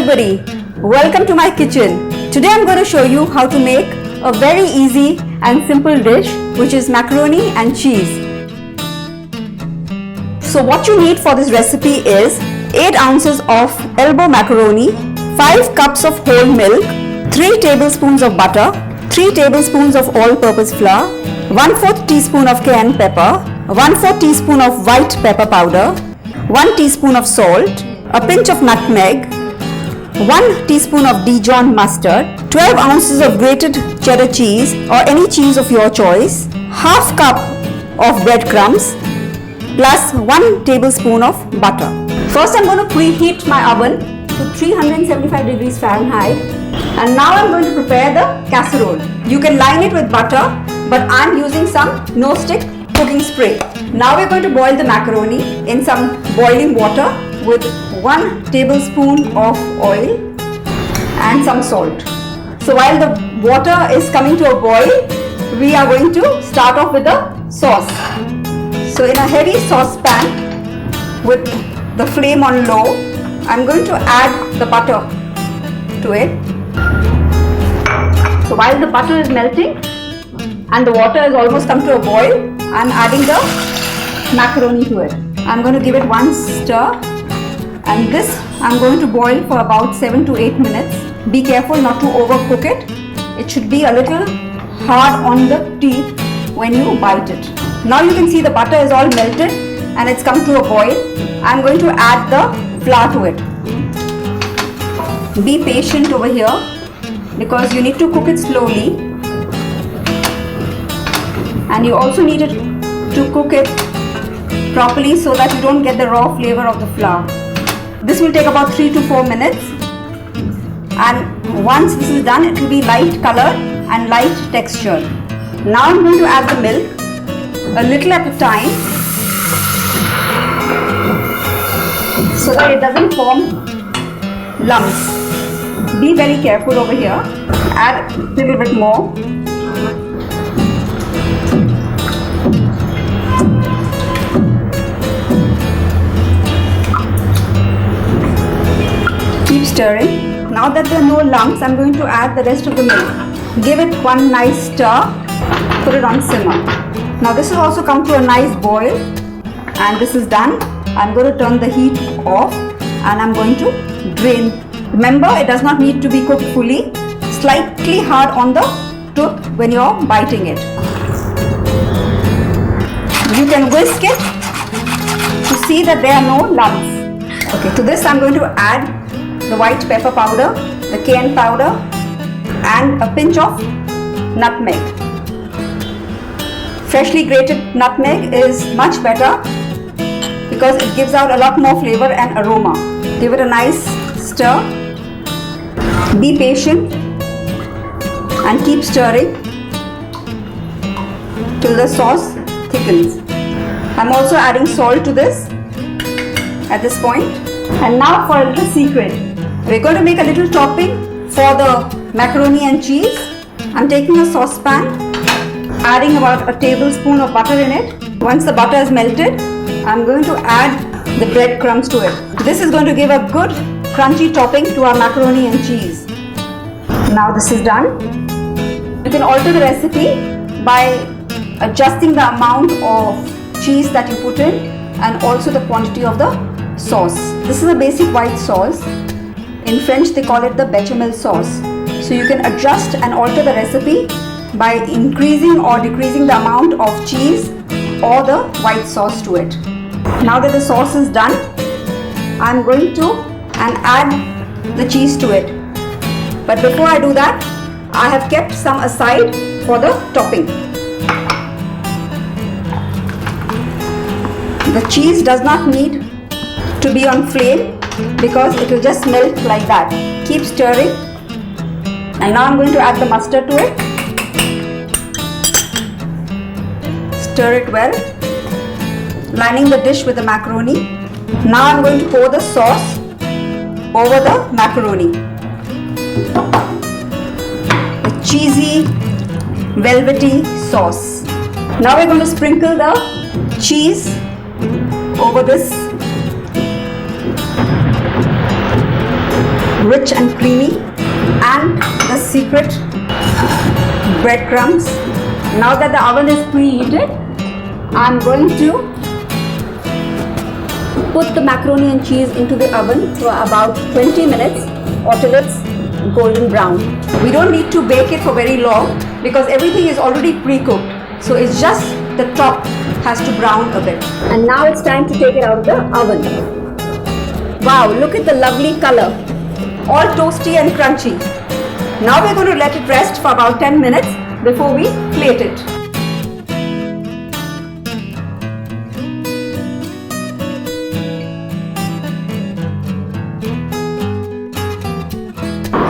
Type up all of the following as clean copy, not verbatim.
everybody, welcome to my kitchen. Today I'm going to show you how to make a very easy and simple dish which is macaroni and cheese. So what you need for this recipe is 8 ounces of elbow macaroni, 5 cups of whole milk, 3 tablespoons of butter, 3 tablespoons of all-purpose flour, 1/4 teaspoon of cayenne pepper, 1/4 teaspoon of white pepper powder, 1 teaspoon of salt, a pinch of nutmeg, 1 teaspoon of Dijon mustard, 12 ounces of grated cheddar cheese or any cheese of your choice, half cup of breadcrumbs, plus 1 tablespoon of butter. First I'm going to preheat my oven to 375 degrees Fahrenheit, and now I'm going to prepare the casserole. You can line it with butter, but I'm using some no-stick cooking spray. Now we're going to boil the macaroni in some boiling water with 1 tablespoon of oil and some salt. So while the water is coming to a boil, we are going to start off with the sauce. So in a heavy saucepan with the flame on low, I'm going to add the butter to it. So while the butter is melting and the water has almost come to a boil, I'm adding the macaroni to it. I'm going to give it one stir, and this I'm going to boil for about 7 to 8 minutes. Be careful not to overcook it. It should be a little hard on the teeth when you bite it. Now you can see the butter is all melted and it's come to a boil. I'm going to add the flour to it. Be patient over here because you need to cook it slowly, and you also need to cook it properly so that you don't get the raw flavor of the flour. This will take about 3 to 4 minutes, and once this is done, it will be light color and light texture. Now I'm going to add the milk a little at a time so that it doesn't form lumps. Be very careful over here. Add a little bit more. Keep stirring. Now that there are no lumps, I'm going to add the rest of the milk. Give it one nice stir. Put it on simmer. Now this has also come to a nice boil, and this is done. I'm going to turn the heat off and I'm going to drain. Remember, it does not need to be cooked fully. Slightly hard on the tooth when you're biting it. You can whisk it to see that there are no lumps. Okay, to this I'm going to add the white pepper powder, the cayenne powder, and a pinch of nutmeg. Freshly grated nutmeg is much better because it gives out a lot more flavor and aroma. Give it a nice stir. Be patient and keep stirring till the sauce thickens. I'm also adding salt to this at this point. And now for a little secret. We're going to make a little topping for the macaroni and cheese. I'm taking a saucepan, adding about a tablespoon of butter in it. Once the butter is melted, I'm going to add the breadcrumbs to it. This is going to give a good crunchy topping to our macaroni and cheese. Now this is done. You can alter the recipe by adjusting the amount of cheese that you put in and also the quantity of the sauce. This is a basic white sauce. In French they call it the bechamel sauce. So you can adjust and alter the recipe by increasing or decreasing the amount of cheese or the white sauce to it. Now that the sauce is done, I'm going to add the cheese to it. But before I do that, I have kept some aside for the topping. The cheese does not need to be on flame because it will just melt like that. Keep stirring. And now I'm going to add the mustard to it. Stir it well, lining the dish with the macaroni. Now I'm going to pour the sauce over the macaroni. The cheesy, velvety sauce. Now we're going to sprinkle the cheese over this rich and creamy, and the secret breadcrumbs. Now that the oven is preheated, I'm going to put the macaroni and cheese into the oven for about 20 minutes or till it's golden brown. We don't need to bake it for very long because everything is already pre-cooked. So it's just the top has to brown a bit. And now it's time to take it out of the oven. Wow, look at the lovely color. All toasty and crunchy. Now we're going to let it rest for about 10 minutes before we plate it.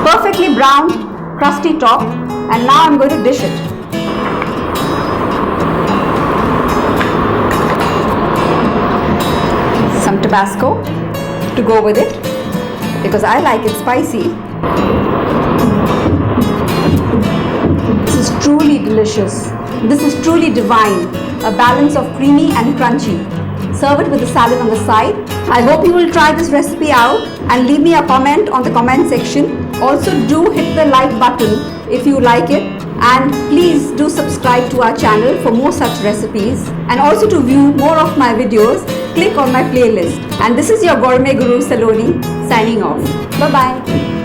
Perfectly browned, crusty top, and now I'm going to dish it. Some Tabasco to go with it because I like it spicy. This is truly delicious. This is truly divine. A balance of creamy and crunchy. Serve it with the salad on the side. I hope you will try this recipe out and leave me a comment on the comment section. Also do hit the like button if you like it, and please do subscribe to our channel for more such recipes, and also to view more of my videos click on my playlist. And this is your gourmet guru Saloni signing off. Bye bye.